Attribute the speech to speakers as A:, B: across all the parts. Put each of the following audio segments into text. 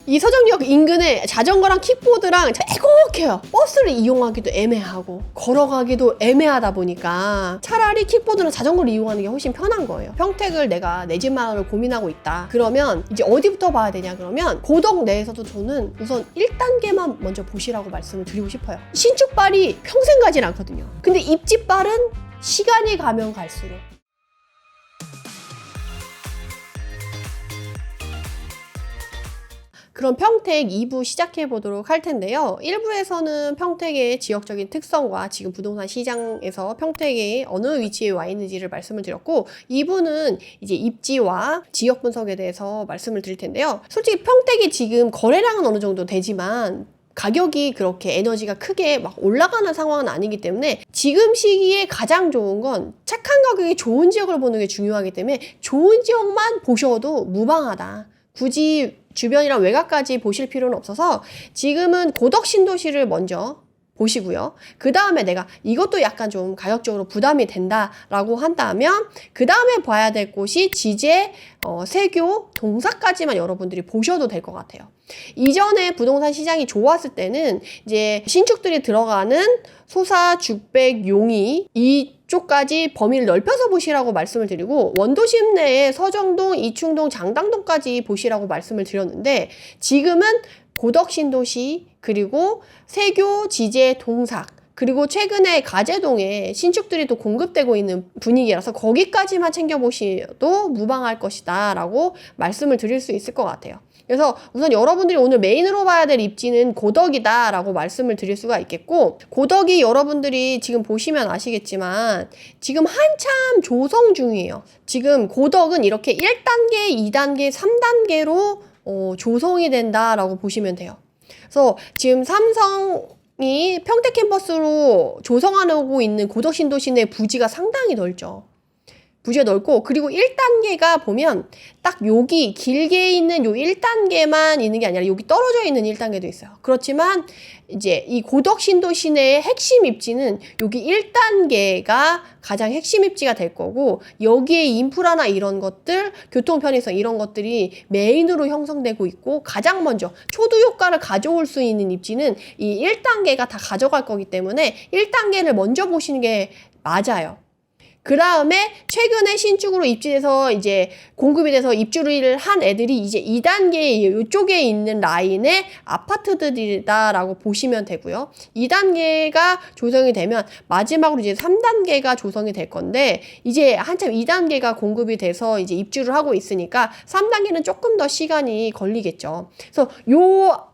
A: 이 서정리역 인근에 자전거랑 킥보드랑 빼곡해요. 버스를 이용하기도 애매하고 걸어가기도 애매하다 보니까 차라리 킥보드나 자전거를 이용하는 게 훨씬 편한 거예요. 평택을 내가 내 집 마련을 고민하고 있다. 그러면 이제 어디부터 봐야 되냐 그러면 고덕 내에서도 저는 우선 1단계만 먼저 보시라고 말씀을 드리고 싶어요. 신축발이 평생 가진 않거든요. 근데 입지발은 시간이 가면 갈수록 그럼 평택 2부 시작해 보도록 할 텐데요. 1부에서는 평택의 지역적인 특성과 지금 부동산 시장에서 평택의 어느 위치에 와 있는지를 말씀을 드렸고 2부는 이제 입지와 지역 분석에 대해서 말씀을 드릴 텐데요. 솔직히 평택이 지금 거래량은 어느 정도 되지만 가격이 그렇게 에너지가 크게 막 올라가는 상황은 아니기 때문에 지금 시기에 가장 좋은 건 착한 가격이 좋은 지역을 보는 게 중요하기 때문에 좋은 지역만 보셔도 무방하다. 굳이 주변이랑 외곽까지 보실 필요는 없어서 지금은 고덕 신도시를 먼저 보시고요. 그 다음에 내가 이것도 약간 좀 가격적으로 부담이 된다라고 한다면 그 다음에 봐야 될 곳이 지제, 세교, 동사까지만 여러분들이 보셔도 될 것 같아요. 이전에 부동산 시장이 좋았을 때는 이제 신축들이 들어가는 소사, 죽백, 용이 이쪽까지 범위를 넓혀서 보시라고 말씀을 드리고 원도심 내에 서정동, 이충동, 장당동까지 보시라고 말씀을 드렸는데 지금은 고덕 신도시 그리고 세교, 지제, 동삭 그리고 최근에 가재동에 신축들이 또 공급되고 있는 분위기라서 거기까지만 챙겨보셔도 무방할 것이다 라고 말씀을 드릴 수 있을 것 같아요. 그래서 우선 여러분들이 오늘 메인으로 봐야 될 입지는 고덕이다 라고 말씀을 드릴 수가 있겠고 고덕이 여러분들이 지금 보시면 아시겠지만 지금 한참 조성 중이에요. 지금 고덕은 이렇게 1단계, 2단계, 3단계로 조성이 된다라고 보시면 돼요. 그래서 지금 삼성이 평택 캠퍼스로 조성하고 있는 고덕 신도시 내 부지가 상당히 넓죠. 부지가 넓고 그리고 1단계가 보면 딱 여기 길게 있는 요 1단계만 있는 게 아니라 여기 떨어져 있는 1단계도 있어요. 그렇지만 이제 이 고덕 신도시 내의 핵심 입지는 여기 1단계가 가장 핵심 입지가 될 거고 여기에 인프라나 이런 것들, 교통 편의성 이런 것들이 메인으로 형성되고 있고 가장 먼저 초두 효과를 가져올 수 있는 입지는 이 1단계가 다 가져갈 거기 때문에 1단계를 먼저 보시는 게 맞아요. 그 다음에 최근에 신축으로 입주해서 이제 공급이 돼서 입주를 한 애들이 이제 2단계 이쪽에 있는 라인의 아파트들이다라고 보시면 되고요. 2단계가 조성이 되면 마지막으로 이제 3단계가 조성이 될 건데 이제 한참 2단계가 공급이 돼서 이제 입주를 하고 있으니까 3단계는 조금 더 시간이 걸리겠죠. 그래서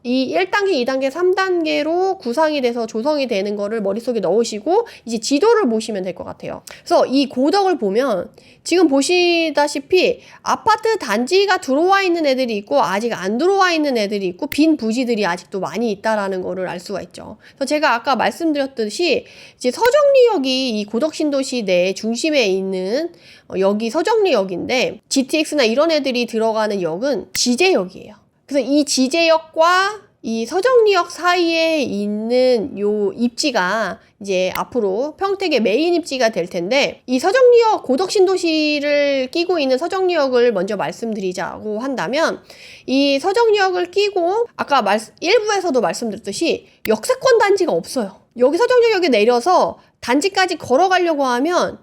A: 이 1단계, 2단계, 3단계로 구상이 돼서 조성이 되는 거를 머릿속에 넣으시고 이제 지도를 보시면 될 것 같아요. 그래서 이 고덕을 보면 지금 보시다시피 아파트 단지가 들어와 있는 애들이 있고 아직 안 들어와 있는 애들이 있고 빈 부지들이 아직도 많이 있다라는 거를 알 수가 있죠. 그래서 제가 아까 말씀드렸듯이 이제 서정리역이 이 고덕 신도시 내 중심에 있는 여기 서정리역인데 GTX나 이런 애들이 들어가는 역은 지제역이에요. 그래서 이 지제역과 이 서정리역 사이에 있는 요 입지가 이제 앞으로 평택의 메인 입지가 될 텐데 이 서정리역 고덕 신도시를 끼고 있는 서정리역을 먼저 말씀드리자고 한다면 이 서정리역을 끼고 아까 1부에서도 말씀드렸듯이 역세권 단지가 없어요. 여기 서정리역에 내려서 단지까지 걸어가려고 하면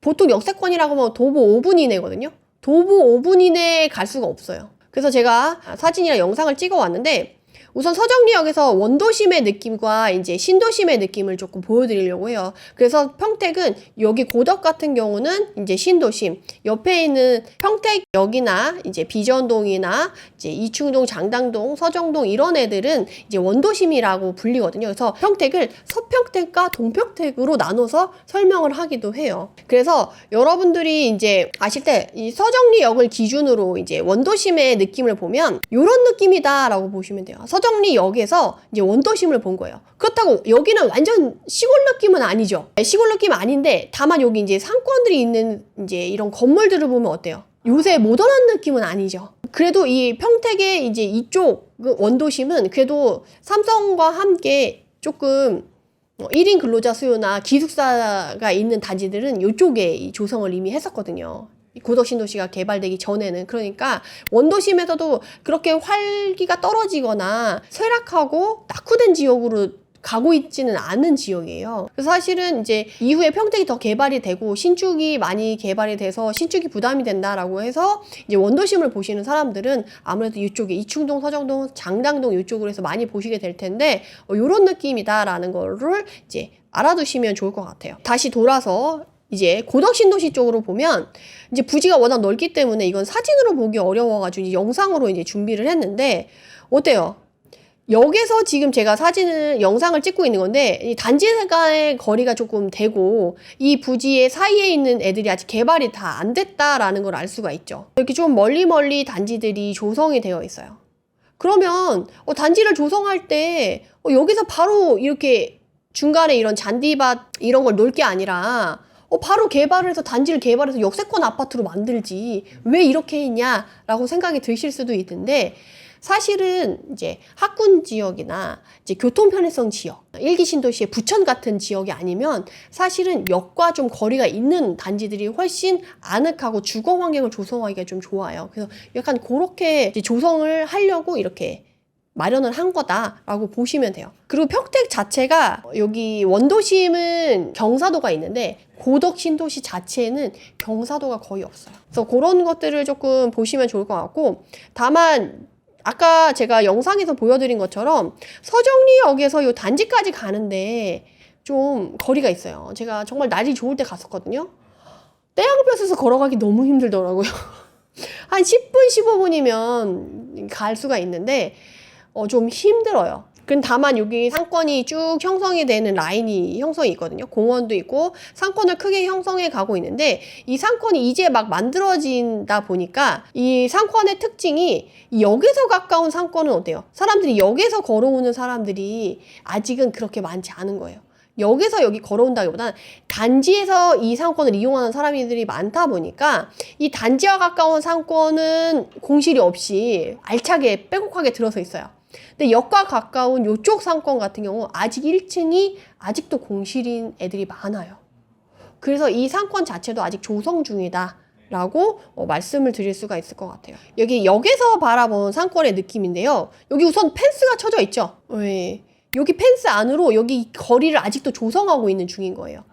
A: 보통 역세권이라고 하면 도보 5분 이내거든요. 도보 5분 이내에 갈 수가 없어요. 그래서 제가 사진이랑 영상을 찍어 왔는데 우선 서정리역에서 원도심의 느낌과 이제 신도심의 느낌을 조금 보여드리려고 해요. 그래서 평택은 여기 고덕 같은 경우는 이제 신도심, 옆에 있는 평택역이나 이제 비전동이나 이제 이충동, 장당동, 서정동 이런 애들은 이제 원도심이라고 불리거든요. 그래서 평택을 서평택과 동평택으로 나눠서 설명을 하기도 해요. 그래서 여러분들이 이제 아실 때 이 서정리역을 기준으로 이제 원도심의 느낌을 보면 이런 느낌이다라고 보시면 돼요. 서정리역에서 이제 원도심을 본 거예요. 그렇다고 여기는 완전 시골 느낌은 아니죠. 시골 느낌 아닌데 다만 여기 이제 상권들이 있는 이제 이런 건물들을 보면 어때요? 요새 모던한 느낌은 아니죠. 그래도 이 평택의 이제 이쪽 원도심은 그래도 삼성과 함께 조금 1인 근로자 수요나 기숙사가 있는 단지들은 이쪽에 조성을 이미 했었거든요. 고덕 신도시가 개발되기 전에는. 그러니까 원도심에서도 그렇게 활기가 떨어지거나 쇠락하고 낙후된 지역으로 가고 있지는 않은 지역이에요. 그래서 사실은 이제 이후에 평택이 더 개발이 되고 신축이 많이 개발이 돼서 신축이 부담이 된다라고 해서 이제 원도심을 보시는 사람들은 아무래도 이쪽에 이충동, 서정동, 장당동 이쪽으로 해서 많이 보시게 될 텐데 요런 느낌이다라는 거를 이제 알아두시면 좋을 것 같아요. 다시 돌아서 이제 고덕 신도시 쪽으로 보면 이제 부지가 워낙 넓기 때문에 이건 사진으로 보기 어려워가지고 이제 영상으로 이제 준비를 했는데 어때요? 여기서 지금 제가 영상을 찍고 있는 건데, 이 단지 간의 거리가 조금 되고, 이 부지의 사이에 있는 애들이 아직 개발이 다 안 됐다라는 걸 알 수가 있죠. 이렇게 좀 멀리 단지들이 조성이 되어 있어요. 그러면, 단지를 조성할 때, 여기서 바로 이렇게 중간에 이런 잔디밭 이런 걸 놓을 게 아니라, 바로 개발을 해서 단지를 개발해서 역세권 아파트로 만들지, 왜 이렇게 했냐라고 생각이 드실 수도 있는데, 사실은 이제 학군 지역이나 이제 교통 편의성 지역, 일기 신도시의 부천 같은 지역이 아니면 사실은 역과 좀 거리가 있는 단지들이 훨씬 아늑하고 주거 환경을 조성하기가 좀 좋아요. 그래서 약간 그렇게 이제 조성을 하려고 이렇게 마련을 한 거다라고 보시면 돼요. 그리고 평택 자체가 여기 원도심은 경사도가 있는데 고덕 신도시 자체에는 경사도가 거의 없어요. 그래서 그런 것들을 조금 보시면 좋을 것 같고, 다만 아까 제가 영상에서 보여드린 것처럼 서정리역에서 요 단지까지 가는데 좀 거리가 있어요. 제가 정말 날이 좋을 때 갔었거든요. 떼양볕에서 걸어가기 너무 힘들더라고요. 한 10분, 15분이면 갈 수가 있는데 좀 힘들어요. 다만 여기 상권이 쭉 형성이 되는 라인이 형성이 있거든요. 공원도 있고 상권을 크게 형성해 가고 있는데, 이 상권이 이제 막 만들어진다 보니까 이 상권의 특징이 역에서 가까운 상권은 어때요? 사람들이 역에서 걸어오는 사람들이 아직은 그렇게 많지 않은 거예요. 역에서 여기 걸어온다기보다는 단지에서 이 상권을 이용하는 사람들이 많다 보니까 이 단지와 가까운 상권은 공실이 없이 알차게 빼곡하게 들어서 있어요. 근데 역과 가까운 요쪽 상권 같은 경우 아직 1층이 아직도 공실인 애들이 많아요. 그래서 이 상권 자체도 아직 조성 중이다 라고 말씀을 드릴 수가 있을 것 같아요. 여기 역에서 바라본 상권의 느낌인데요. 여기 우선 펜스가 쳐져 있죠. 네. 여기 펜스 안으로 여기 거리를 아직도 조성하고 있는 중인 거예요.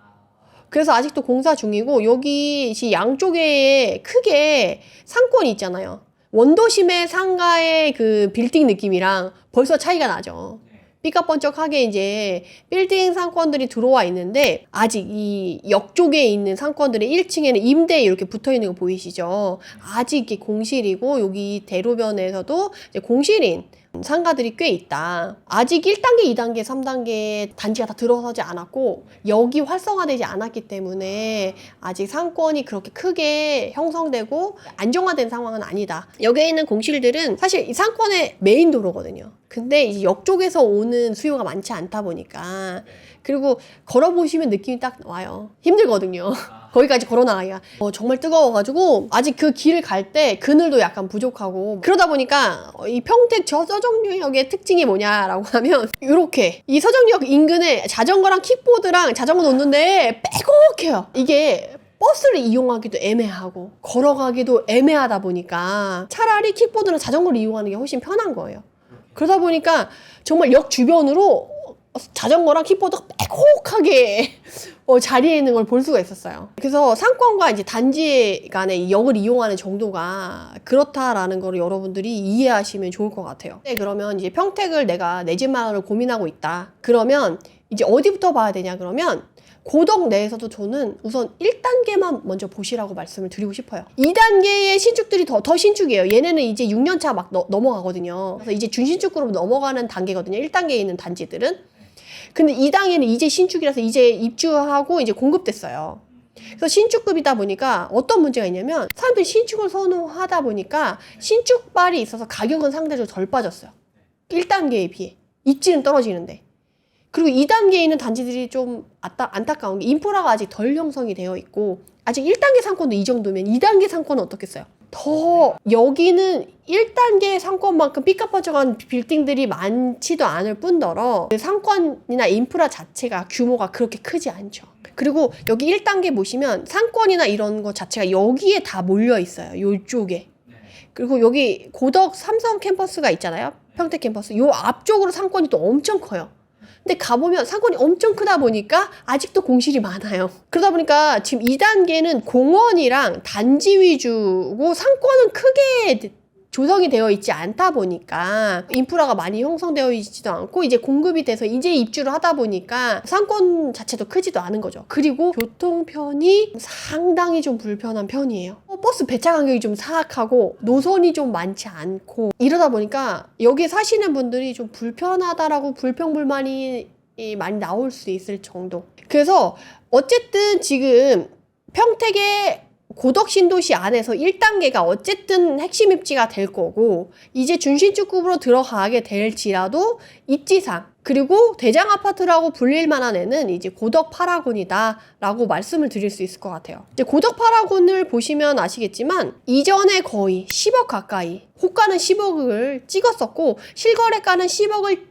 A: 그래서 아직도 공사 중이고, 여기 양쪽에 크게 상권이 있잖아요. 원도심의 상가의 그 빌딩 느낌이랑 벌써 차이가 나죠. 삐까번쩍하게 이제 빌딩 상권들이 들어와 있는데, 아직 이 역 쪽에 있는 상권들의 1층에는 임대 이렇게 붙어 있는 거 보이시죠? 아직 이게 공실이고, 여기 대로변에서도 이제 공실인 상가들이 꽤 있다. 아직 1단계, 2단계, 3단계 단지가 다 들어서지 않았고 역이 활성화되지 않았기 때문에 아직 상권이 그렇게 크게 형성되고 안정화된 상황은 아니다. 여기에 있는 공실들은 사실 이 상권의 메인 도로거든요. 근데 이제 역 쪽에서 오는 수요가 많지 않다 보니까, 그리고 걸어보시면 느낌이 딱 와요. 힘들거든요. 거기까지 걸어나가기가 정말 뜨거워가지고 아직 그 길을 갈 때 그늘도 약간 부족하고, 그러다 보니까 이 평택 저 서정리역의 특징이 뭐냐라고 하면, 이렇게 이 서정리역 인근에 자전거랑 킥보드랑 자전거 놓는데 빼곡해요. 이게 버스를 이용하기도 애매하고 걸어가기도 애매하다 보니까 차라리 킥보드나 자전거를 이용하는 게 훨씬 편한 거예요. 그러다 보니까 정말 역 주변으로 자전거랑 킥보드가 빼곡하게 자리에 있는 걸 볼 수가 있었어요. 그래서 상권과 이제 단지 간의 역을 이용하는 정도가 그렇다라는 걸 여러분들이 이해하시면 좋을 것 같아요. 네, 그러면 이제 평택을 내가 내 집 마련을 고민하고 있다. 그러면 이제 어디부터 봐야 되냐? 그러면 고덕 내에서도 저는 우선 1단계만 먼저 보시라고 말씀을 드리고 싶어요. 2단계의 신축들이 더 신축이에요. 얘네는 이제 6년차 막 넘어가거든요. 그래서 이제 준신축으로 넘어가는 단계거든요. 1단계에 있는 단지들은. 근데 2단계는 이제 신축이라서 이제 입주하고 이제 공급됐어요. 그래서 신축급이다 보니까 어떤 문제가 있냐면, 사람들이 신축을 선호하다 보니까 신축발이 있어서 가격은 상대적으로 덜 빠졌어요. 1단계에 비해. 입지는 떨어지는데. 그리고 2단계에 있는 단지들이 좀 안타까운 게 인프라가 아직 덜 형성이 되어 있고, 아직 1단계 상권도 이 정도면 2단계 상권은 어떻겠어요? 더 여기는 1단계 상권만큼 삐까뻔쩍한 빌딩들이 많지도 않을 뿐더러 그 상권이나 인프라 자체가 규모가 그렇게 크지 않죠. 그리고 여기 1단계 보시면 상권이나 이런 거 자체가 여기에 다 몰려 있어요. 요쪽에. 그리고 여기 고덕 삼성 캠퍼스가 있잖아요. 평택 캠퍼스. 요 앞쪽으로 상권이 또 엄청 커요. 근데 가보면 상권이 엄청 크다 보니까 아직도 공실이 많아요. 그러다 보니까 지금 2단계는 공원이랑 단지 위주고 상권은 크게 조성이 되어 있지 않다 보니까 인프라가 많이 형성되어 있지도 않고 이제 공급이 돼서 이제 입주를 하다 보니까 상권 자체도 크지도 않은 거죠. 그리고 교통편이 상당히 좀 불편한 편이에요. 버스 배차 간격이 좀 사악하고 노선이 좀 많지 않고 이러다 보니까 여기 사시는 분들이 좀 불편하다라고 불평불만이 많이 나올 수 있을 정도. 그래서 어쨌든 지금 평택의 고덕 신도시 안에서 1단계가 어쨌든 핵심 입지가 될 거고 이제 준신축급으로 들어가게 될지라도 입지상 그리고 대장 아파트라고 불릴 만한 애는 이제 고덕 파라곤이다 라고 말씀을 드릴 수 있을 것 같아요. 이제 고덕 파라곤을 보시면 아시겠지만 이전에 거의 10억 가까이 호가는 10억을 찍었었고 실거래가는 10억을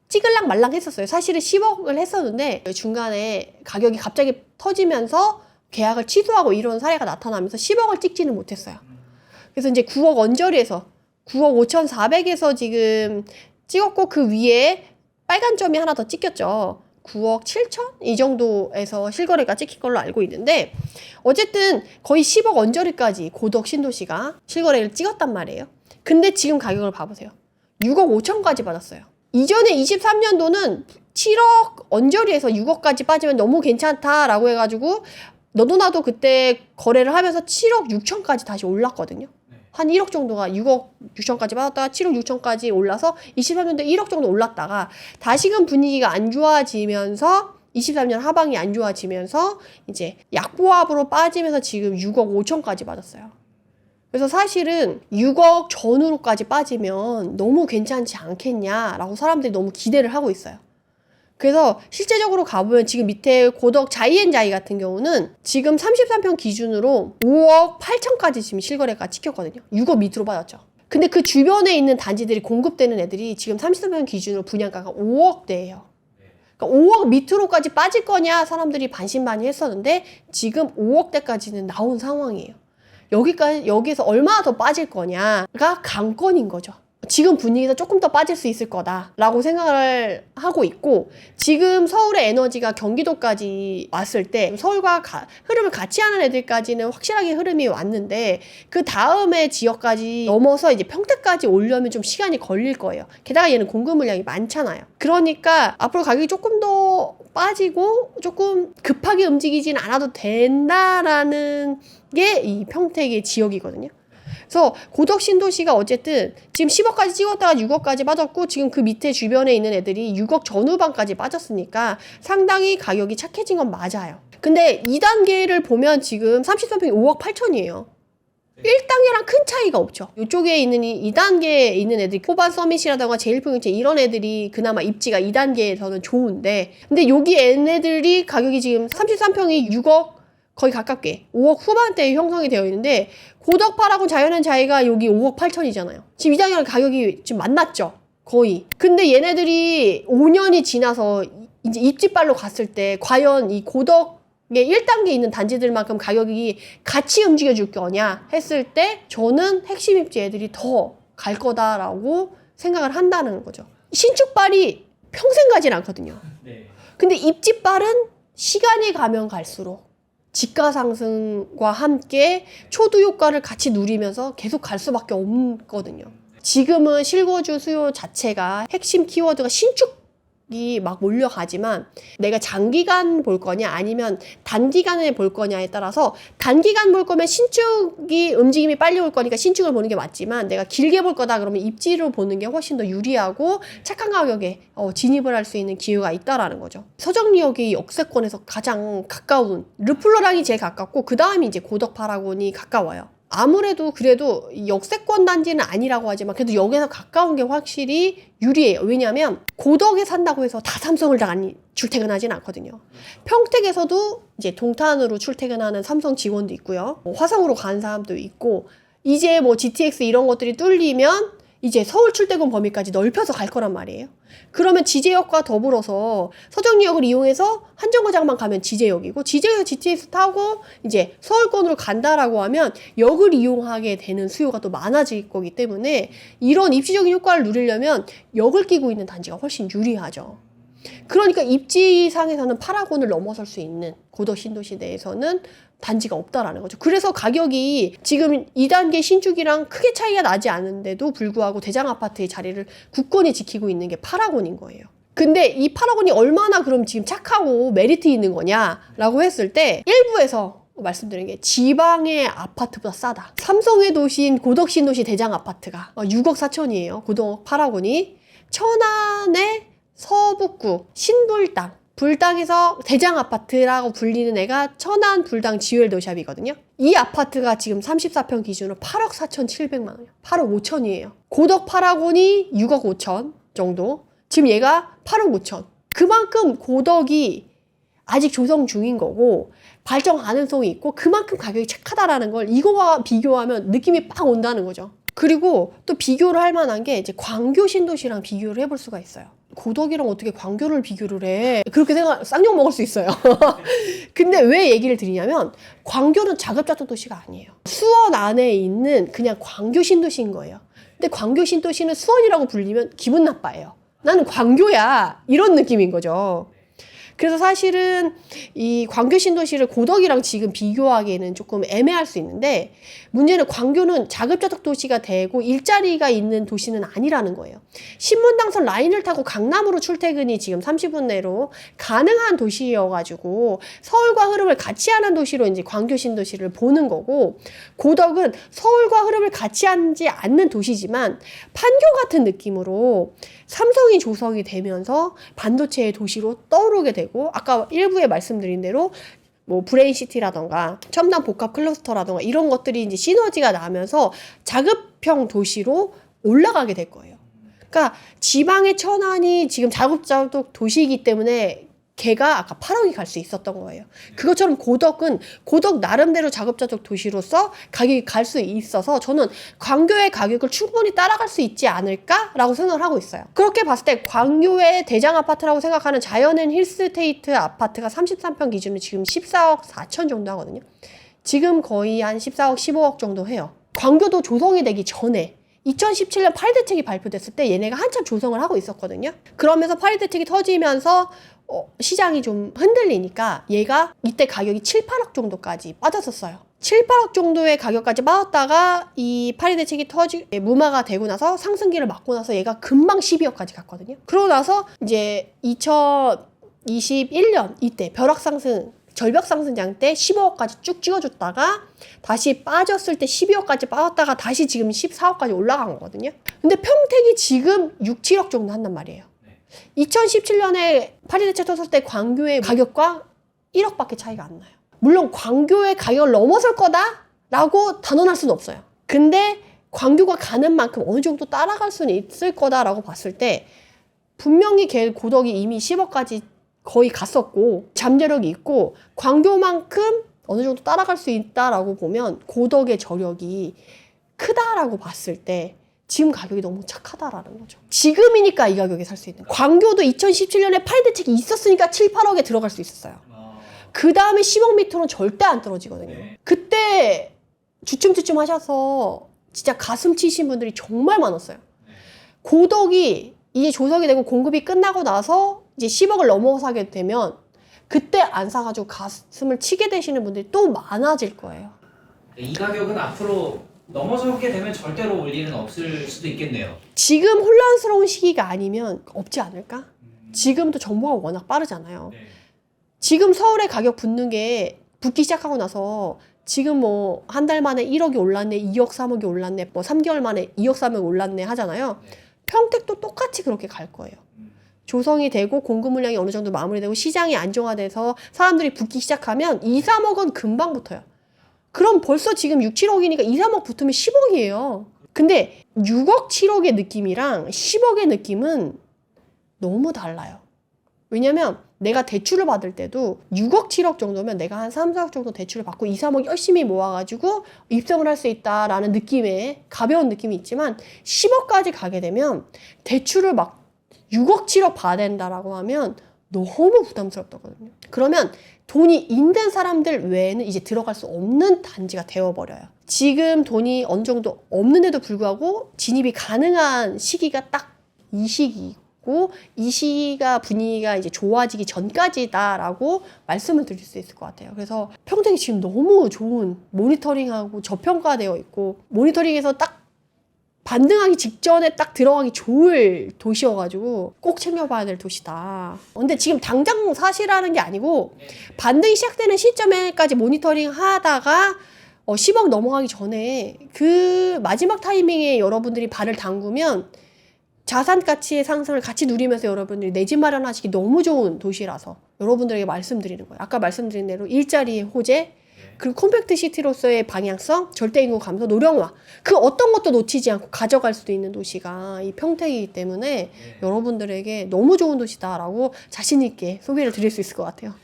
A: 찍을랑 말랑 했었어요. 사실은 10억을 했었는데 중간에 가격이 갑자기 터지면서 계약을 취소하고 이런 사례가 나타나면서 10억을 찍지는 못했어요. 그래서 이제 9억 언저리에서 9억 5,400에서 지금 찍었고 그 위에 빨간 점이 하나 더 찍혔죠. 9억 7천? 이 정도에서 실거래가 찍힌 걸로 알고 있는데 어쨌든 거의 10억 언저리까지 고덕 신도시가 실거래를 찍었단 말이에요. 근데 지금 가격을 봐보세요. 6억 5천까지 받았어요. 이전에 23년도는 7억 언저리에서 6억까지 빠지면 너무 괜찮다라고 해가지고 너도 나도 그때 거래를 하면서 7억 6천까지 다시 올랐거든요. 한 1억 정도가 6억 6천까지 받았다가 7억 6천까지 올라서 23년도에 1억 정도 올랐다가 다시금 분위기가 안 좋아지면서 23년 하반기 안 좋아지면서 이제 약보합으로 빠지면서 지금 6억 5천까지 받았어요. 그래서 사실은 6억 전후로까지 빠지면 너무 괜찮지 않겠냐라고 사람들이 너무 기대를 하고 있어요. 그래서 실제적으로 가보면 지금 밑에 고덕 자이앤자이 같은 경우는 지금 33평 기준으로 5억 8천까지 지금 실거래가 찍혔거든요. 6억 밑으로 빠졌죠. 근데 그 주변에 있는 단지들이 공급되는 애들이 지금 33평 기준으로 분양가가 5억대예요. 그러니까 5억 밑으로까지 빠질 거냐 사람들이 반신반의했었는데 지금 5억대까지는 나온 상황이에요. 여기서 얼마나 더 빠질 거냐가 관건인 거죠. 지금 분위기에서 조금 더 빠질 수 있을 거다라고 생각을 하고 있고 지금 서울의 에너지가 경기도까지 왔을 때 서울과 흐름을 같이 하는 애들까지는 확실하게 흐름이 왔는데 그 다음에 지역까지 넘어서 이제 평택까지 오려면 좀 시간이 걸릴 거예요. 게다가 얘는 공급 물량이 많잖아요. 그러니까 앞으로 가격이 조금 더 빠지고 조금 급하게 움직이진 않아도 된다라는 게 이 평택의 지역이거든요. 그래서 고덕 신도시가 어쨌든 지금 10억까지 찍었다가 6억까지 빠졌고 지금 그 밑에 주변에 있는 애들이 6억 전후반까지 빠졌으니까 상당히 가격이 착해진 건 맞아요. 근데 2단계를 보면 지금 33평이 5억 8천이에요. 1단계랑 큰 차이가 없죠. 이쪽에 있는 2단계에 있는 애들이 포반 서밋이라던가 제일평균체 이런 애들이 그나마 입지가 2단계에서는 좋은데 근데 여기 얘네들이 가격이 지금 33평이 6억 거의 가깝게 5억 후반대에 형성이 되어 있는데 고덕 파라곤 자이앤자이가 여기 5억 8천이잖아요. 지금 2단계랑 가격이 지금 만났죠. 거의. 근데 얘네들이 5년이 지나서 이제 입지발로 갔을 때 과연 이 고덕의 1단계에 있는 단지들만큼 가격이 같이 움직여줄 거냐 했을 때 저는 핵심 입지 애들이 더 갈 거다라고 생각을 한다는 거죠. 신축발이 평생 가진 않거든요. 근데 입지발은 시간이 가면 갈수록 지가 상승과 함께 초두 효과를 같이 누리면서 계속 갈 수밖에 없거든요. 지금은 실거주 수요 자체가 핵심 키워드가 신축이 막 몰려가지만 내가 장기간 볼 거냐 아니면 단기간에 볼 거냐에 따라서 단기간 볼 거면 신축이 움직임이 빨리 올 거니까 신축을 보는 게 맞지만 내가 길게 볼 거다 그러면 입지로 보는 게 훨씬 더 유리하고 착한 가격에 진입을 할 수 있는 기회가 있다라는 거죠. 서정리역이 역세권에서 가장 가까운 르플러랑이 제일 가깝고 그 다음이 이제 고덕 파라곤이 가까워요. 아무래도 그래도 역세권 단지는 아니라고 하지만 그래도 역에서 가까운 게 확실히 유리해요. 왜냐하면 고덕에 산다고 해서 다 삼성을 다 출퇴근하진 않거든요. 평택에서도 이제 동탄으로 출퇴근하는 삼성 직원도 있고요. 화성으로 가는 사람도 있고 이제 뭐 GTX 이런 것들이 뚫리면 이제 서울 출퇴근 범위까지 넓혀서 갈 거란 말이에요. 그러면 지제역과 더불어서 서정리역을 이용해서 한정거장만 가면 지제역이고, 지제에서 GTX 타고 이제 서울권으로 간다라고 하면 역을 이용하게 되는 수요가 또 많아질 거기 때문에 이런 입지적인 효과를 누리려면 역을 끼고 있는 단지가 훨씬 유리하죠. 그러니까 입지상에서는 파라곤을 넘어설 수 있는 고덕 신도시 내에서는 단지가 없다라는 거죠. 그래서 가격이 지금 2단계 신축이랑 크게 차이가 나지 않은데도 불구하고 대장 아파트의 자리를 굳건히 지키고 있는 게 파라곤인 거예요. 근데 이 파라곤이 얼마나 그럼 지금 착하고 메리트 있는 거냐라고 했을 때, 일부에서 말씀드린 게 지방의 아파트보다 싸다. 삼성의 도시인 고덕 신도시 대장 아파트가 6억 4천이에요. 고덕 파라곤이. 천안의 서북구 신불당, 불당에서 대장 아파트라고 불리는 애가 천안 불당 지웰 도샵이거든요. 이 아파트가 지금 34평 기준으로 8억 4,700만 원이에요. 8억 5천이에요. 고덕 파라곤이 6억 5천 정도. 지금 얘가 8억 5천. 그만큼 고덕이 아직 조성 중인 거고 발전 가능성이 있고 그만큼 가격이 착하다라는 걸 이거와 비교하면 느낌이 빡 온다는 거죠. 그리고 또 비교를 할 만한 게 이제 광교 신도시랑 비교를 해볼 수가 있어요. 고덕이랑 어떻게 광교를 비교를 해? 그렇게 쌍욕 먹을 수 있어요. 근데 왜 얘기를 드리냐면, 광교는 자급자족 도시가 아니에요. 수원 안에 있는 그냥 광교 신도시인 거예요. 근데 광교 신도시는 수원이라고 불리면 기분 나빠해요. 나는 광교야, 이런 느낌인 거죠. 그래서 사실은 이 광교 신도시를 고덕이랑 지금 비교하기에는 조금 애매할 수 있는데, 문제는 광교는 자급자족 도시가 되고 일자리가 있는 도시는 아니라는 거예요. 신분당선 라인을 타고 강남으로 출퇴근이 지금 30분 내로 가능한 도시여가지고 서울과 흐름을 같이 하는 도시로 이제 광교 신도시를 보는 거고, 고덕은 서울과 흐름을 같이 하지 않는 도시지만 판교 같은 느낌으로 삼성이 조성이 되면서 반도체의 도시로 떠오르게 되고, 아까 일부에 말씀드린 대로 뭐 브레인시티라던가 첨단 복합 클러스터라던가 이런 것들이 이제 시너지가 나면서 자급형 도시로 올라가게 될 거예요. 그러니까 지방의 천안이 지금 자급자족 도시이기 때문에 걔가 아까 8억이 갈 수 있었던 거예요. 그것처럼 고덕은 고덕 나름대로 자급자족 도시로서 가격이 갈 수 있어서 저는 광교의 가격을 충분히 따라갈 수 있지 않을까라고 생각을 하고 있어요. 그렇게 봤을 때 광교의 대장 아파트라고 생각하는 자연앤 힐스테이트 아파트가 33평 기준으로 지금 14억 4천 정도 하거든요. 지금 거의 한 14억 15억 정도 해요. 광교도 조성이 되기 전에 2017년 파리 대책이 발표됐을 때 얘네가 한참 조성을 하고 있었거든요. 그러면서 파리 대책이 터지면서 시장이 좀 흔들리니까 얘가 이때 가격이 7, 8억 정도까지 빠졌었어요. 7, 8억 정도의 가격까지 빠졌다가 이 파리 대책이 무마가 되고 나서 상승기를 맞고 나서 얘가 금방 12억까지 갔거든요. 그러고 나서 이제 2021년 이때 벼락상승 절벽 상승장 때 15억까지 쭉 찍어줬다가 다시 빠졌을 때 12억까지 빠졌다가 다시 지금 14억까지 올라간 거거든요. 근데 평택이 지금 6, 7억 정도 한단 말이에요. 2017년에 파리 대책 터졌을 때 광교의 가격과 1억밖에 차이가 안 나요. 물론 광교의 가격을 넘어설 거다라고 단언할 수는 없어요. 근데 광교가 가는 만큼 어느 정도 따라갈 수는 있을 거다라고 봤을 때 분명히 걔 고덕이 이미 10억까지 거의 갔었고 잠재력이 있고 광교만큼 어느 정도 따라갈 수 있다라고 보면 고덕의 저력이 크다라고 봤을 때 지금 가격이 너무 착하다라는 거죠. 지금이니까 이 가격에 살 수 있는. 광교도 2017년에 파리 대책이 있었으니까 7, 8억에 들어갈 수 있었어요. 그 다음에 10억 밑으로는 절대 안 떨어지거든요. 그때 주춤주춤 하셔서 진짜 가슴 치신 분들이 정말 많았어요. 고덕이 이제 조성이 되고 공급이 끝나고 나서 이제 10억을 넘어서게 되면 그때 안 사가지고 가슴을 치게 되시는 분들이 또 많아질 거예요.
B: 이 가격은 앞으로 넘어서게 되면 절대로 올 일은 없을 수도 있겠네요.
A: 지금 혼란스러운 시기가 아니면 없지 않을까? 지금도 정보가 워낙 빠르잖아요.
B: 네.
A: 지금 서울의 가격 붙는 게 붙기 시작하고 나서 지금 뭐 한 달 만에 1억이 올랐네, 2억 3억이 올랐네, 뭐 3개월 만에 2억 3억 올랐네 하잖아요.
B: 네.
A: 평택도 똑같이 그렇게 갈 거예요. 조성이 되고 공급 물량이 어느 정도 마무리되고 시장이 안정화돼서 사람들이 붙기 시작하면 2, 3억은 금방 붙어요. 그럼 벌써 지금 6, 7억이니까 2, 3억 붙으면 10억이에요. 근데 6억, 7억의 느낌이랑 10억의 느낌은 너무 달라요. 왜냐면 내가 대출을 받을 때도 6억, 7억 정도면 내가 한 3, 4억 정도 대출을 받고 2, 3억 열심히 모아가지고 입성을 할 수 있다라는 느낌의 가벼운 느낌이 있지만 10억까지 가게 되면 대출을 막 6억, 7억 받아야 된다라고 하면 너무 부담스럽다거든요. 그러면 돈이 있는 사람들 외에는 이제 들어갈 수 없는 단지가 되어버려요. 지금 돈이 어느 정도 없는데도 불구하고 진입이 가능한 시기가 딱 이 시기고 이 시기가 분위기가 이제 좋아지기 전까지다라고 말씀을 드릴 수 있을 것 같아요. 그래서 평택이 지금 너무 좋은 모니터링하고 저평가되어 있고 모니터링에서 딱 반등하기 직전에 딱 들어가기 좋을 도시여가지고 꼭 챙겨봐야 될 도시다. 근데 지금 당장 사시라는 게 아니고 반등이 시작되는 시점에까지 모니터링 하다가 10억 넘어가기 전에 그 마지막 타이밍에 여러분들이 발을 담그면 자산 가치의 상승을 같이 누리면서 여러분들이 내 집 마련하시기 너무 좋은 도시라서 여러분들에게 말씀드리는 거예요. 아까 말씀드린 대로 일자리의 호재, 그리고 컴팩트 시티로서의 방향성, 절대인구 감소, 노령화 그 어떤 것도 놓치지 않고 가져갈 수도 있는 도시가 이 평택이기 때문에 여러분들에게 너무 좋은 도시다라고 자신 있게 소개를 드릴 수 있을 것 같아요.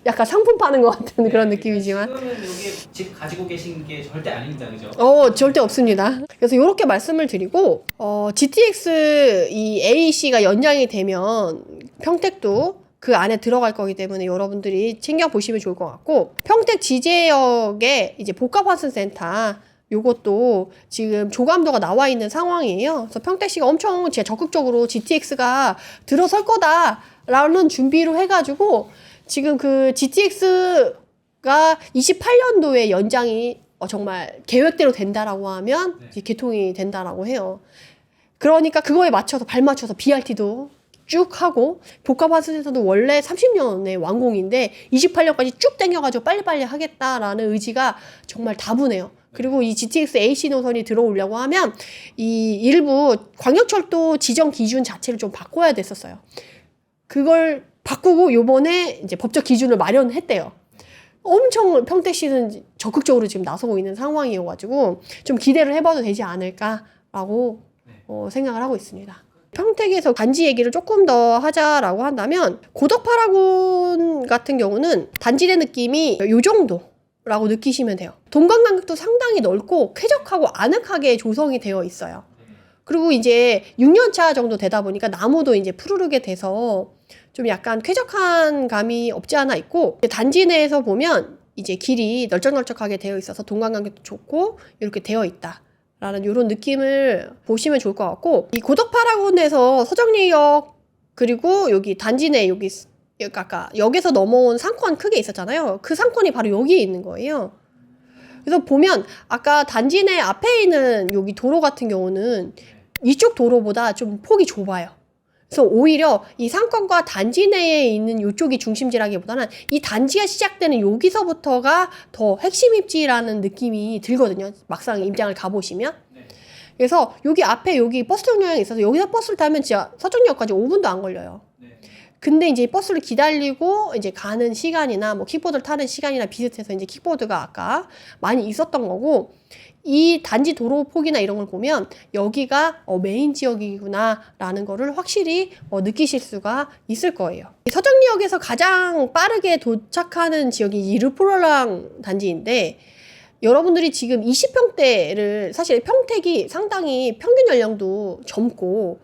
A: 약간 상품 파는 것 같은 그런 느낌이지만
B: 지금은 여기 집 가지고 계신 게 절대 아닙니다, 그죠?
A: 절대 없습니다. 그래서 이렇게 말씀을 드리고 GTX 이 AC가 연장이 되면 평택도 그 안에 들어갈 거기 때문에 여러분들이 챙겨보시면 좋을 것 같고 평택 지제역에 이제 복합환승센터 요것도 지금 조감도가 나와 있는 상황이에요. 그래서 평택시가 엄청 적극적으로 GTX가 들어설 거다라는 준비를 해가지고 지금 그 GTX가 28년도에 연장이 정말 계획대로 된다라고 하면 이제 개통이 된다라고 해요. 그러니까 그거에 맞춰서 발맞춰서 BRT도 쭉 하고 복합환승센터도 원래 30년의 완공인데 28년까지 쭉 당겨가지고 빨리빨리 하겠다라는 의지가 정말 다분해요. 그리고 이 GTX AC 노선이 들어오려고 하면 이 일부 광역철도 지정 기준 자체를 좀 바꿔야 됐었어요. 그걸 바꾸고 요번에 이제 법적 기준을 마련했대요. 엄청 평택시는 적극적으로 지금 나서고 있는 상황이어가지고 좀 기대를 해봐도 되지 않을까라고 생각을 하고 있습니다. 평택에서 단지 얘기를 조금 더 하자라고 한다면 고덕파라곤 같은 경우는 단지 내 느낌이 요 정도라고 느끼시면 돼요. 동강간격도 상당히 넓고 쾌적하고 아늑하게 조성이 되어 있어요. 그리고 이제 6년차 정도 되다 보니까 나무도 이제 푸르르게 돼서 좀 약간 쾌적한 감이 없지 않아 있고 단지 내에서 보면 이제 길이 널쩍널쩍하게 되어 있어서 동강간격도 좋고 이렇게 되어 있다 라는 이런 느낌을 보시면 좋을 것 같고 이 고덕파라곤에서 서정리역 그리고 여기 단지 내 여기 아까 역에서 넘어온 상권 크게 있었잖아요. 그 상권이 바로 여기에 있는 거예요. 그래서 보면 아까 단지 내 앞에 있는 여기 도로 같은 경우는 이쪽 도로보다 좀 폭이 좁아요. 그래서 오히려 이 상권과 단지 내에 있는 이쪽이 중심지라기보다는 이 단지가 시작되는 여기서부터가 더 핵심 입지라는 느낌이 들거든요. 막상 임장을 가보시면. 그래서 여기 앞에 여기 버스 정류장이 있어서 여기서 버스를 타면 진짜 서정역까지 5분도 안 걸려요. 근데 이제 버스를 기다리고 이제 가는 시간이나 뭐 킥보드를 타는 시간이나 비슷해서 이제 킥보드가 아까 많이 있었던 거고 이 단지 도로 폭이나 이런 걸 보면 여기가 메인 지역이구나 라는 거를 확실히 느끼실 수가 있을 거예요. 서정리역에서 가장 빠르게 도착하는 지역이 이 르포르랑 단지인데 여러분들이 지금 20평대를 사실 평택이 상당히 평균 연령도 젊고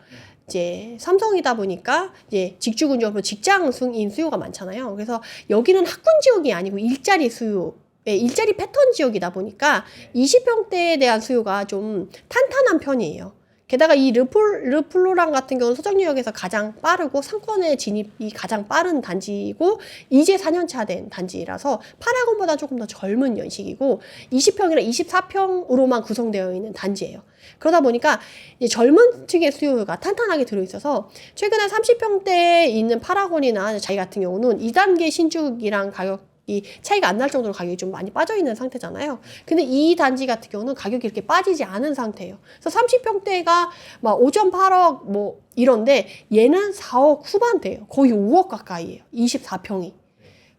A: 이제 삼성이다 보니까 이제 직주근접으로 직장인 수요가 많잖아요. 그래서 여기는 학군 지역이 아니고 일자리 수요, 일자리 패턴 지역이다 보니까 20평대에 대한 수요가 좀 탄탄한 편이에요. 게다가 이 르플로랑 같은 경우는 서정리역에서 가장 빠르고 상권의 진입이 가장 빠른 단지이고 이제 4년차 된 단지라서 파라곤보다 조금 더 젊은 연식이고 20평이나 24평으로만 구성되어 있는 단지예요. 그러다 보니까 이제 젊은 층의 수요가 탄탄하게 들어있어서 최근에 30평대에 있는 파라곤이나 자이 같은 경우는 2단계 신축이랑 가격이 차이가 안 날 정도로 가격이 좀 많이 빠져있는 상태잖아요. 근데 이 단지 같은 경우는 가격이 이렇게 빠지지 않은 상태예요. 그래서 30평대가 막 5.8억 뭐 이런데 얘는 4억 후반대예요. 거의 5억 가까이예요. 24평이.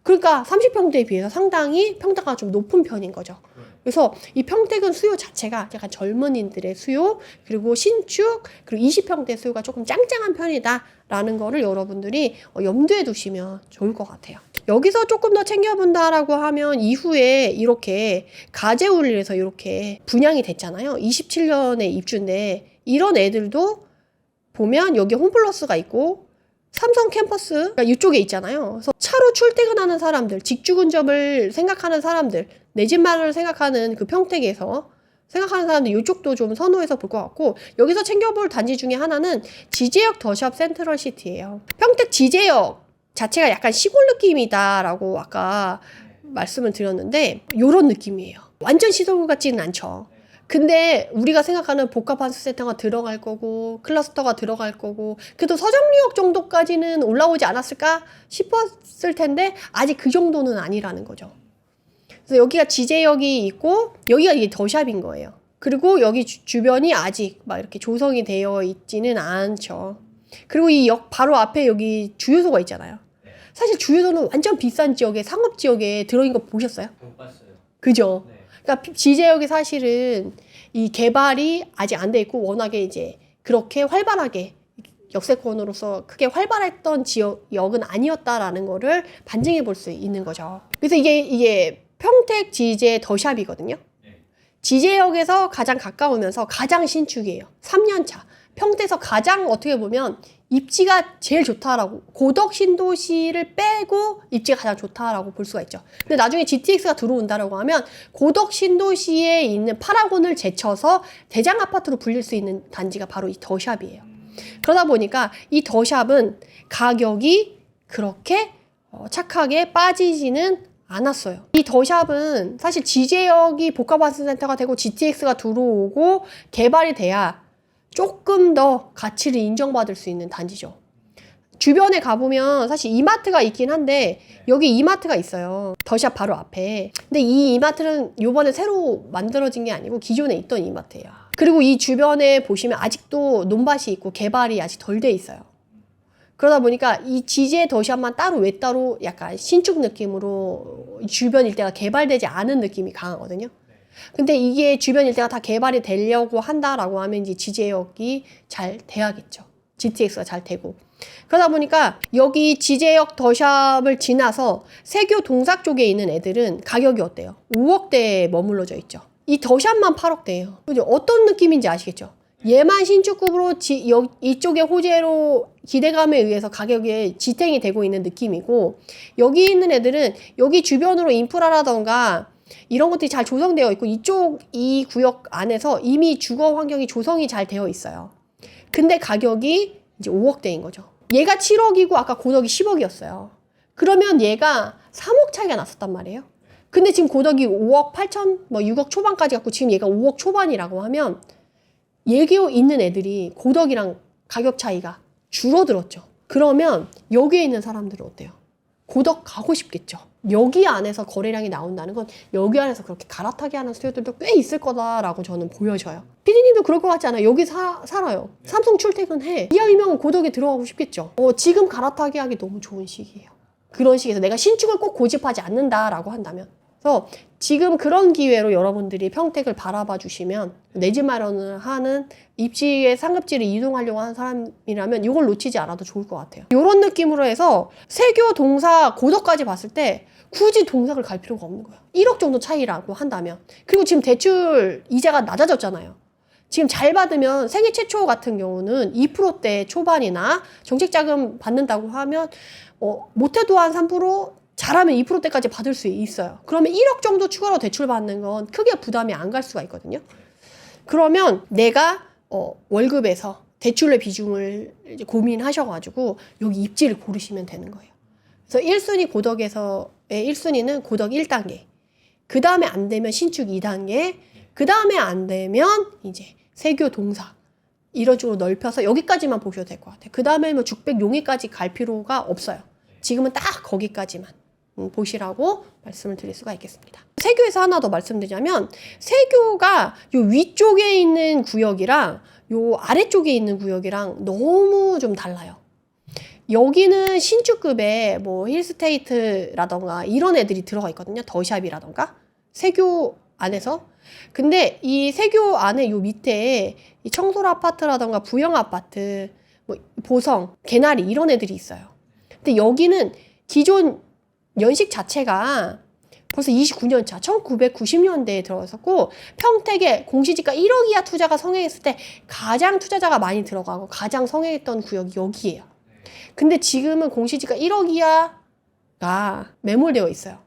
A: 그러니까 30평대에 비해서 상당히 평가가 좀 높은 편인 거죠. 그래서 이 평택은 수요 자체가 약간 젊은이들의 수요, 그리고 신축, 그리고 20평대 수요가 조금 짱짱한 편이다라는 거를 여러분들이 염두에 두시면 좋을 것 같아요. 여기서 조금 더 챙겨본다라고 하면 이후에 이렇게 가재울림에서 이렇게 분양이 됐잖아요. 27년에 입주인데 이런 애들도 보면 여기 홈플러스가 있고 삼성 캠퍼스 이쪽에 있잖아요. 그래서 차로 출퇴근하는 사람들, 직주 근접을 생각하는 사람들, 내 집 마련을 생각하는 그 평택에서 생각하는 사람들 이쪽도 좀 선호해서 볼 것 같고, 여기서 챙겨볼 단지 중에 하나는 지제역 더샵 센트럴시티예요. 평택 지제역 자체가 약간 시골 느낌이다라고 아까 말씀을 드렸는데 요런 느낌이에요. 완전 시골 같지는 않죠. 근데 우리가 생각하는 복합환수센터가 들어갈 거고 클러스터가 들어갈 거고 그래도 서정리역 정도까지는 올라오지 않았을까 싶었을 텐데 아직 그 정도는 아니라는 거죠. 그래서 여기가 지제역이 있고 여기가 이게 더샵인 거예요. 그리고 여기 주변이 아직 막 이렇게 조성이 되어 있지는 않죠. 그리고 이 역 바로 앞에 여기 주유소가 있잖아요. 사실 주유소는 완전 비싼 지역에 상업 지역에 들어있는 거 보셨어요?
B: 못 봤어요.
A: 그죠?
B: 네.
A: 그러니까 지제역이 사실은 이 개발이 아직 안 돼 있고 워낙에 이제 그렇게 활발하게 역세권으로서 크게 활발했던 지역은 아니었다라는 거를 반증해 볼 수 있는 거죠. 그래서 이게 평택 지제 더샵이거든요.
B: 네.
A: 지제역에서 가장 가까우면서 가장 신축이에요. 3년 차. 평택에서 가장 어떻게 보면 입지가 제일 좋다라고, 고덕 신도시를 빼고 입지가 가장 좋다라고 볼 수가 있죠. 근데 나중에 GTX가 들어온다라고 하면 고덕 신도시에 있는 파라곤을 제쳐서 대장 아파트로 불릴 수 있는 단지가 바로 이 더샵이에요. 그러다 보니까 이 더샵은 가격이 그렇게 착하게 빠지지는 않았어요. 이 더샵은 사실 지제역이 복합환수센터가 되고 GTX가 들어오고 개발이 돼야 조금 더 가치를 인정받을 수 있는 단지죠. 주변에 가보면 사실 이마트가 있긴 한데 여기 이마트가 있어요. 더샵 바로 앞에. 근데 이 이마트는 요번에 새로 만들어진 게 아니고 기존에 있던 이마트예요. 그리고 이 주변에 보시면 아직도 논밭이 있고 개발이 아직 덜 돼 있어요. 그러다 보니까 이 지제 더샵만 따로 외따로 약간 신축 느낌으로 주변 일대가 개발되지 않은 느낌이 강하거든요. 근데 이게 주변 일대가 다 개발이 되려고 한다라고 하면 이제 지제역이 잘 돼야겠죠. GTX가 잘 되고. 그러다 보니까 여기 지제역 더샵을 지나서 세교 동삭 쪽에 있는 애들은 가격이 어때요? 5억대에 머물러져 있죠. 이 더샵만 8억대예요. 그죠? 어떤 느낌인지 아시겠죠? 얘만 신축급으로 이쪽의 호재로 기대감에 의해서 가격이 지탱이 되고 있는 느낌이고, 여기 있는 애들은 여기 주변으로 인프라라던가 이런 것들이 잘 조성되어 있고 이 구역 안에서 이미 주거 환경이 조성이 잘 되어 있어요. 근데 가격이 이제 5억대인 거죠. 얘가 7억이고 아까 고덕이 10억이었어요. 그러면 얘가 3억 차이가 났었단 말이에요. 근데 지금 고덕이 5억 8천, 뭐 6억 초반까지 갖고 지금 얘가 5억 초반이라고 하면 얘기 있는 애들이 고덕이랑 가격 차이가 줄어들었죠. 그러면 여기에 있는 사람들은 어때요? 고덕 가고 싶겠죠. 여기 안에서 거래량이 나온다는 건 여기 안에서 그렇게 갈아타게 하는 수요들도 꽤 있을 거다라고 저는 보여져요. 피디님도 그럴 것 같지 않아요? 여기 살아요. 삼성 출퇴근해. 이왕이면 고덕에 들어가고 싶겠죠. 지금 갈아타게 하기 너무 좋은 시기예요. 그런 시기에서 내가 신축을 꼭 고집하지 않는다라고 한다면. 그래서 지금 그런 기회로 여러분들이 평택을 바라봐 주시면 내 집 마련을 하는 입지의 상급지를 이동하려고 하는 사람이라면 이걸 놓치지 않아도 좋을 것 같아요. 이런 느낌으로 해서 세교, 동사, 고덕까지 봤을 때 굳이 동삭을 갈 필요가 없는 거예요. 1억 정도 차이라고 한다면. 그리고 지금 대출 이자가 낮아졌잖아요. 지금 잘 받으면 생애 최초 같은 경우는 2%대 초반이나 정책자금 받는다고 하면 못해도 한 3%, 잘하면 2%대까지 받을 수 있어요. 그러면 1억 정도 추가로 대출 받는 건 크게 부담이 안 갈 수가 있거든요. 그러면 내가 월급에서 대출의 비중을 이제 고민하셔가지고 여기 입지를 고르시면 되는 거예요. 그래서 1순위 고덕에서의 1순위는 고덕 1단계. 그 다음에 안 되면 신축 2단계. 그 다음에 안 되면 이제 세교 동사. 이런 쪽으로 넓혀서 여기까지만 보셔도 될 것 같아요. 그 다음에 뭐 죽백 용의까지 갈 필요가 없어요. 지금은 딱 거기까지만 보시라고 말씀을 드릴 수가 있겠습니다. 세교에서 하나 더 말씀드리자면 세교가 요 위쪽에 있는 구역이랑 요 아래쪽에 있는 구역이랑 너무 좀 달라요. 여기는 신축급에 뭐 힐스테이트라던가 이런 애들이 들어가 있거든요. 더샵이라던가. 세교 안에서. 근데 이 세교 안에 요 밑에 이 청솔 아파트라던가 부영 아파트, 뭐 보성, 개나리 이런 애들이 있어요. 근데 여기는 기존 연식 자체가 벌써 29년 차, 1990년대에 들어섰고 평택에 공시지가 1억 이하 투자가 성행했을 때 가장 투자자가 많이 들어가고 가장 성행했던 구역이 여기예요. 근데 지금은 공시지가 1억 이하가 매몰되어 있어요.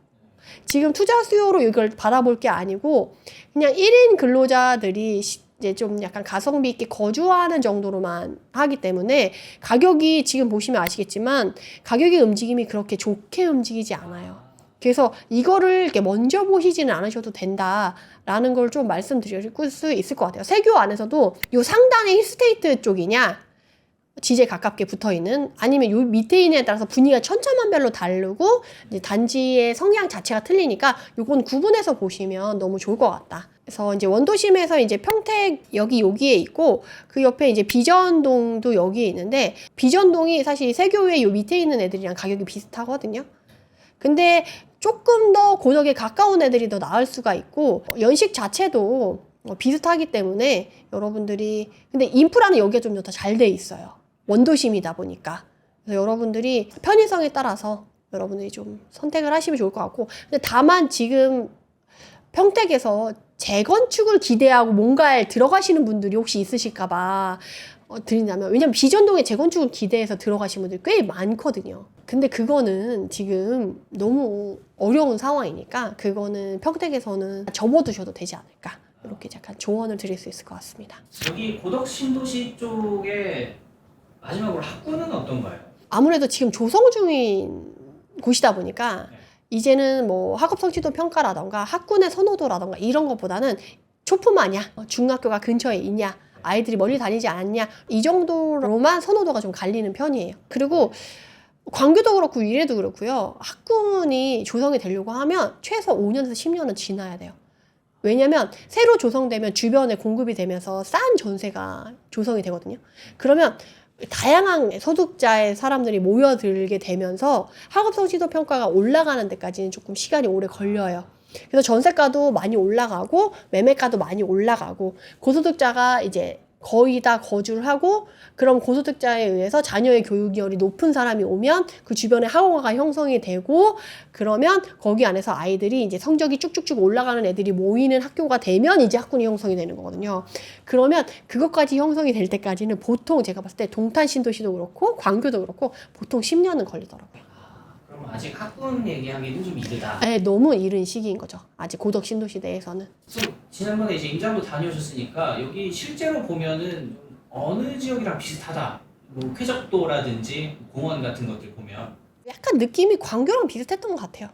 A: 지금 투자 수요로 이걸 받아볼 게 아니고 그냥 1인 근로자들이 이제 좀 약간 가성비 있게 거주하는 정도로만 하기 때문에 가격이 지금 보시면 아시겠지만 가격의 움직임이 그렇게 좋게 움직이지 않아요. 그래서 이거를 이렇게 먼저 보시지는 않으셔도 된다라는 걸 좀 말씀드릴 수 있을 것 같아요. 세교 안에서도 요 상단의 힐스테이트 쪽이냐 지제 가깝게 붙어있는 아니면 요 밑에 있는 에 따라서 분위기가 천차만별로 다르고 이제 단지의 성향 자체가 틀리니까 요건 구분해서 보시면 너무 좋을 것 같다. 그래서 이제 원도심에서 이제 평택 여기에 있고 그 옆에 이제 비전동도 여기에 있는데 비전동이 사실 세교의 요 밑에 있는 애들이랑 가격이 비슷하거든요. 근데 조금 더 고덕에 가까운 애들이 더 나을 수가 있고 연식 자체도 비슷하기 때문에 여러분들이 근데 인프라는 여기가 좀 더 잘 돼 있어요. 원도심이다 보니까. 그래서 여러분들이 편의성에 따라서 여러분들이 좀 선택을 하시면 좋을 것 같고 근데 다만 지금 평택에서 재건축을 기대하고 뭔가에 들어가시는 분들이 혹시 있으실까봐 드린다면 왜냐면 비전동에 재건축을 기대해서 들어가신 분들이 꽤 많거든요. 근데 그거는 지금 너무 어려운 상황이니까 그거는 평택에서는 접어두셔도 되지 않을까 이렇게 약간 조언을 드릴 수 있을 것 같습니다.
B: 여기 고덕 신도시 쪽에 마지막으로 학군은 어떤가요?
A: 아무래도 지금 조성 중인 곳이다 보니까
B: 네.
A: 이제는 뭐 학업 성취도 평가라던가 학군의 선호도라던가 이런 것보다는 초품하냐 중학교가 근처에 있냐 아이들이 멀리 다니지 않냐 이 정도로만 선호도가 좀 갈리는 편이에요. 그리고 광교도 그렇고 위례도 그렇고요. 학군이 조성이 되려고 하면 최소 5년에서 10년은 지나야 돼요. 왜냐면 새로 조성되면 주변에 공급이 되면서 싼 전세가 조성이 되거든요. 그러면 다양한 소득자의 사람들이 모여들게 되면서 학업 성취도 평가가 올라가는 데까지는 조금 시간이 오래 걸려요. 그래서 전세가도 많이 올라가고 매매가도 많이 올라가고 고소득자가 이제 거의 다 거주를 하고 그럼 고소득자에 의해서 자녀의 교육열이 높은 사람이 오면 그 주변에 학원가가 형성이 되고 그러면 거기 안에서 아이들이 이제 성적이 쭉쭉쭉 올라가는 애들이 모이는 학교가 되면 이제 학군이 형성이 되는 거거든요. 그러면 그것까지 형성이 될 때까지는 보통 제가 봤을 때 동탄 신도시도 그렇고 광교도 그렇고 보통 10년은 걸리더라고요.
B: 그럼 아직 학군 얘기하기는 좀 이르다.
A: 네, 너무 이른 시기인 거죠. 아직 고덕 신도시 내에서는.
B: 지난번에 이제 임장도 다녀오셨으니까 여기 실제로 보면은 어느 지역이랑 비슷하다. 뭐 쾌적도라든지 공원 같은 것들 보면
A: 약간 느낌이 광교랑 비슷했던 것 같아요.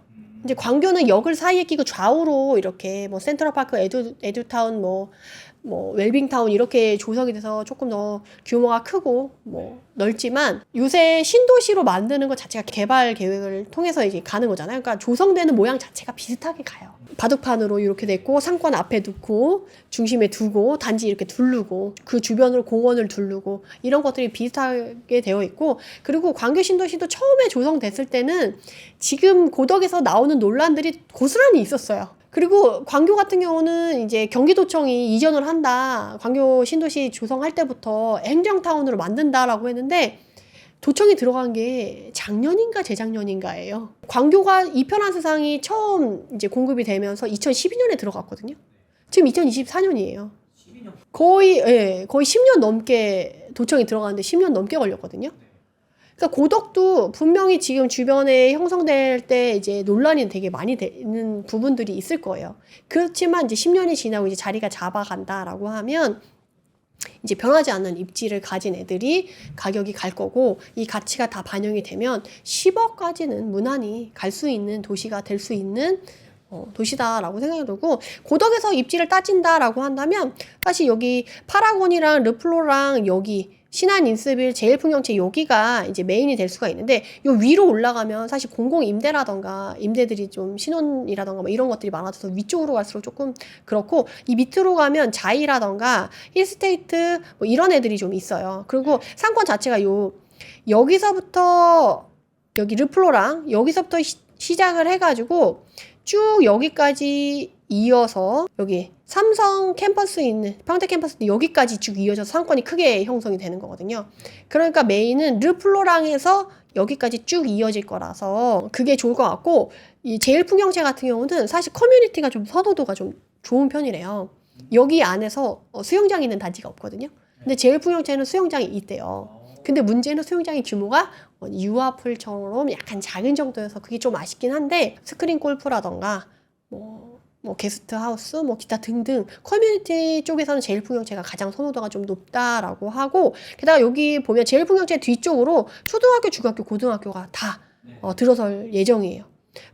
A: 이제 광교는 역을 사이에 끼고 좌우로 이렇게 뭐 센트럴파크, 에듀타운, 뭐 웰빙타운 이렇게 조성이 돼서 조금 더 규모가 크고 뭐 넓지만 요새 신도시로 만드는 것 자체가 개발 계획을 통해서 이제 가는 거잖아요. 그러니까 조성되는 모양 자체가 비슷하게 가요. 바둑판으로 이렇게 됐고 상권 앞에 두고 중심에 두고 단지 이렇게 두르고 그 주변으로 공원을 두르고 이런 것들이 비슷하게 되어 있고 그리고 광교 신도시도 처음에 조성됐을 때는 지금 고덕에서 나오는 논란들이 고스란히 있었어요. 그리고 광교 같은 경우는 이제 경기도청이 이전을 한다. 광교 신도시 조성할 때부터 행정타운으로 만든다라고 했는데 도청이 들어간 게 작년인가 재작년인가예요. 광교가 이편한 세상이 처음 이제 공급이 되면서 2012년에 들어갔거든요. 지금 2024년이에요.
B: 12년.
A: 거의 10년 넘게 도청이 들어가는데 10년 넘게 걸렸거든요. 그러니까 고덕도 분명히 지금 주변에 형성될 때 이제 논란이 되게 많이 되는 부분들이 있을 거예요. 그렇지만 이제 10년이 지나고 이제 자리가 잡아간다라고 하면 이제 변하지 않는 입지를 가진 애들이 가격이 갈 거고 이 가치가 다 반영이 되면 10억까지는 무난히 갈 수 있는 도시가 될 수 있는 도시다라고 생각이 들고 고덕에서 입지를 따진다라고 한다면 사실 여기 파라곤이랑 르플로랑 여기 신안 인스빌 제일풍경채 여기가 이제 메인이 될 수가 있는데 요 위로 올라가면 사실 공공 임대라던가 임대들이 좀 신혼이라던가 뭐 이런 것들이 많아져서 위쪽으로 갈수록 조금 그렇고 이 밑으로 가면 자이라던가 힐스테이트 뭐 이런 애들이 좀 있어요. 그리고 상권 자체가 여기서부터 여기 르플로랑 여기서부터 시작을 해가지고 쭉 여기까지 이어서 여기 삼성 캠퍼스 있는 평택 캠퍼스 여기까지 쭉 이어져서 상권이 크게 형성이 되는 거거든요. 그러니까 메인은 르플로랑에서 여기까지 쭉 이어질 거라서 그게 좋을 것 같고, 이 제일풍경채 같은 경우는 사실 커뮤니티가 좀 선호도가 좀 좋은 편이래요. 여기 안에서 수영장 있는 단지가 없거든요. 근데 제일풍경채는 수영장이 있대요. 근데 문제는 수영장의 규모가 유아풀처럼 약간 작은 정도여서 그게 좀 아쉽긴 한데, 스크린 골프라던가 뭐 게스트하우스 뭐 기타 등등 커뮤니티 쪽에서는 제일풍경채가 가장 선호도가 좀 높다라고 하고, 게다가 여기 보면 제일풍경채 뒤쪽으로 초등학교, 중학교, 고등학교가 다 들어설 예정이에요.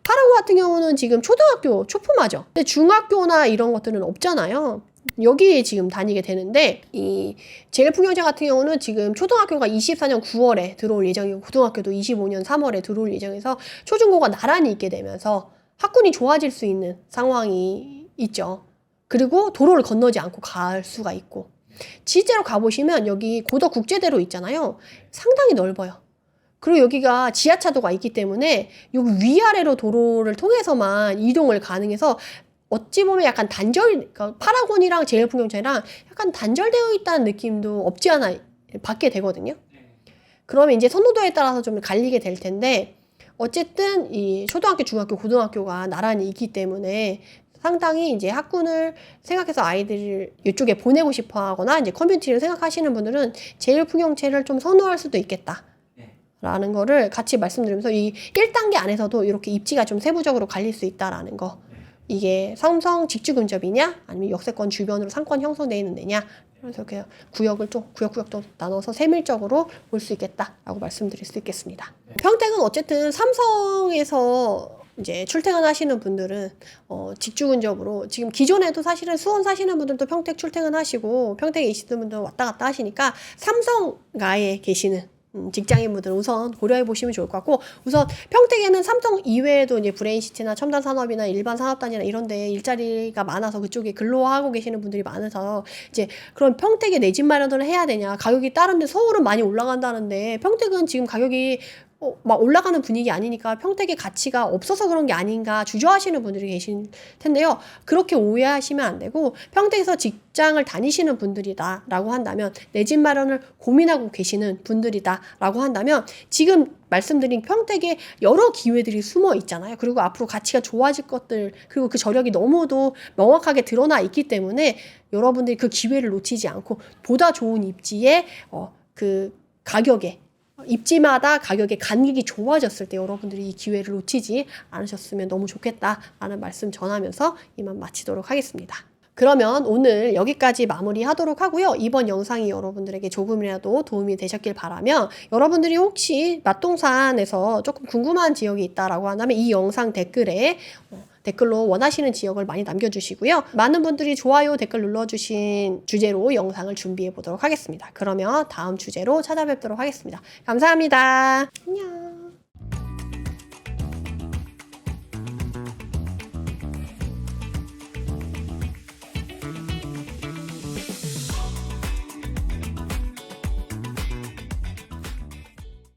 A: 파라고 같은 경우는 지금 초등학교 초품화죠. 근데 중학교나 이런 것들은 없잖아요. 여기 지금 다니게 되는데, 이 제일풍경채 같은 경우는 지금 초등학교가 24년 9월에 들어올 예정이고 고등학교도 25년 3월에 들어올 예정에서 초중고가 나란히 있게 되면서 학군이 좋아질 수 있는 상황이 있죠. 그리고 도로를 건너지 않고 갈 수가 있고, 실제로 가보시면 여기 고덕국제대로 있잖아요. 상당히 넓어요. 그리고 여기가 지하차도가 있기 때문에 여기 위아래로 도로를 통해서만 이동을 가능해서 어찌 보면 약간 그러니까 파라곤이랑 제일풍경채랑 약간 단절되어 있다는 느낌도 없지 않아 받게 되거든요. 그러면 이제 선호도에 따라서 좀 갈리게 될 텐데, 어쨌든 이 초등학교, 중학교, 고등학교가 나란히 있기 때문에 상당히 이제 학군을 생각해서 아이들을 이쪽에 보내고 싶어 하거나 이제 커뮤니티를 생각하시는 분들은 제일풍경채를 좀 선호할 수도 있겠다. 라는 거를 같이 말씀드리면서, 이 1단계 안에서도 이렇게 입지가 좀 세부적으로 갈릴 수 있다라는 거. 이게 삼성 직주 근접이냐 아니면 역세권 주변으로 상권 형성되어 있는 데냐, 그래서 이렇게 구역을 좀 구역도 나눠서 세밀적으로 볼 수 있겠다라고 말씀드릴 수 있겠습니다. 평택은 어쨌든 삼성에서 이제 출퇴근하시는 분들은 직주 근접으로, 지금 기존에도 사실은 수원 사시는 분들도 평택 출퇴근하시고 평택에 계시는 분들 왔다 갔다 하시니까 삼성가에 계시는 직장인분들은 우선 고려해 보시면 좋을 것 같고, 우선 평택에는 삼성 이외에도 이제 브레인시티나 첨단산업이나 일반 산업단지나 이런 데 일자리가 많아서 그쪽에 근로하고 계시는 분들이 많아서, 이제 그럼 평택에 내 집 마련을 해야 되냐, 가격이 다른데 서울은 많이 올라간다는데 평택은 지금 가격이 막 올라가는 분위기 아니니까 평택의 가치가 없어서 그런 게 아닌가 주저하시는 분들이 계실 텐데요. 그렇게 오해하시면 안 되고, 평택에서 직장을 다니시는 분들이다 라고 한다면, 내 집 마련을 고민하고 계시는 분들이다 라고 한다면, 지금 말씀드린 평택에 여러 기회들이 숨어 있잖아요. 그리고 앞으로 가치가 좋아질 것들, 그리고 그 저력이 너무도 명확하게 드러나 있기 때문에 여러분들이 그 기회를 놓치지 않고 보다 좋은 입지에 그 가격에, 입지마다 가격의 간격이 좋아졌을 때 여러분들이 이 기회를 놓치지 않으셨으면 너무 좋겠다라는 말씀 전하면서 이만 마치도록 하겠습니다. 그러면 오늘 여기까지 마무리하도록 하고요. 이번 영상이 여러분들에게 조금이라도 도움이 되셨길 바라며, 여러분들이 혹시 맛동산에서 조금 궁금한 지역이 있다라고 한다면 이 영상 댓글로 원하시는 지역을 많이 남겨주시고요. 많은 분들이 좋아요, 댓글 눌러주신 주제로 영상을 준비해 보도록 하겠습니다. 그러면 다음 주제로 찾아뵙도록 하겠습니다. 감사합니다. 안녕.